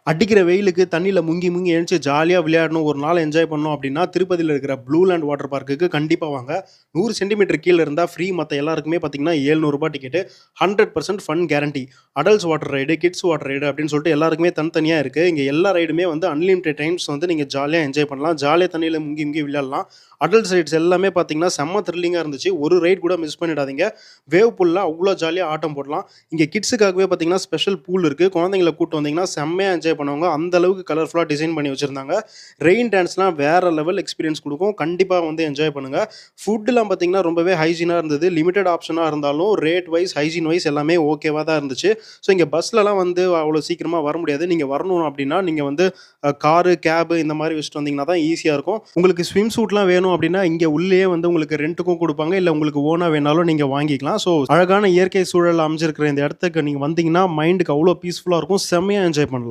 அடிக்கிற வெயிலுக்கு தண்ணீல முங்கி முங்கி எழுந்துச்சு ஜாலியா விளையாடணும், ஒரு நாள் என்ஜாய் பண்ணணும் அப்டின்னா, திருப்பதியில இருக்கிற ப்ளூ லேண்ட் வாட்டர் பார்க்குக்கு கண்டிப்பா வாங்க. 100 சென்டிமீட்டர் கீழ இருந்தா ஃப்ரீ. மத்த எல்லாருக்குமே பார்த்தீங்கன்னா, ரூ. 700 ticket. 100% fun guarantee. Adults water ride, kids water ride அப்டின்னு சொல்லிட்டு எல்லாருக்குமே தனித்தனியா இருக்கு. இங்க எல்லா ரைடுமே வந்து அன்லிமிட்டட் டைம்ஸ் வந்து நீங்க ஜாலியா என்ஜாய் பண்ணலாம். ஜாலியா தண்ணீல முங்கி முங்கி விளையாடலாம். அடல்ட்ஸ் ரைட்ஸ் எல்லாமே பார்த்தீங்கன்னா, செம்ம த்ரில்லிங்கா இருந்துச்சு. ஒரு ரைட் கூட மிஸ் பண்ணிடாதீங்க. வேவ் பூல்ல அவ்ளோ ஜாலியா ஆட்டம் போடலாம். இங்க கிட்ஸுக்காகவே பார்த்தீங்கன்னா, ஸ்பெஷல் பூல் இருக்கு. குழந்தைங்கள கூட்டு வந்தீங்கன்னா, செம்மையா என்ஜாய் பண்ணுவாங்க. அந்த அளவுக்கு கலர்ஃபுல்லா டிசைன் பண்ணி வச்சிருந்தாங்க. ரெயின் டான்ஸ்லாம் வேற லெவல் எக்ஸ்பீரியன்ஸ் குடுக்கும். கண்டிப்பா வந்து என்ஜாய் பண்ணுங்க. ஃபுட்லாம் பார்த்தீங்கன்னா, ரொம்பவே ஹைஜீனா இருந்தது. லிமிட்டட் ஆப்ஷனா இருந்தாலும் ரேட் வைஸ், ஹைஜீன் வைஸ் எல்லாமே ஓகேவா தான் இருந்துச்சு. ஸோ இங்க பஸ்லலாம் வந்து அவ்வளோ சீக்கிரமா வர முடியாது. நீங்க வரணும் அப்டின்னா, நீங்க வந்து காரு, கேபு இந்த மாரி வச்சுட்டு வந்தீங்கன்னா தான் ஈஸியா இருக்கும். உங்களுக்கு ஸ்விம் சூட்லாம் வேணும் அப்டின்னா, இங்க உள்ளேயே வந்து உங்களுக்கு ரென்ட்டுக்கும் குடுப்பாங்க. இல்ல உங்களுக்கு ஓனா வேணாலும் நீங்க வாங்கிக்கலாம். ஸோ அழகான இயற்கை சூழல் அமைஞ்சிருக்கிற இந்த இடத்துக்கு நீங்க வந்தீங்கன்னா, மைண்டுக்கு அவ்ளோ பீஸ்ஃபுல்லா இருக்கும். செம்மையா என்ஜாய் பண்ணலாம்.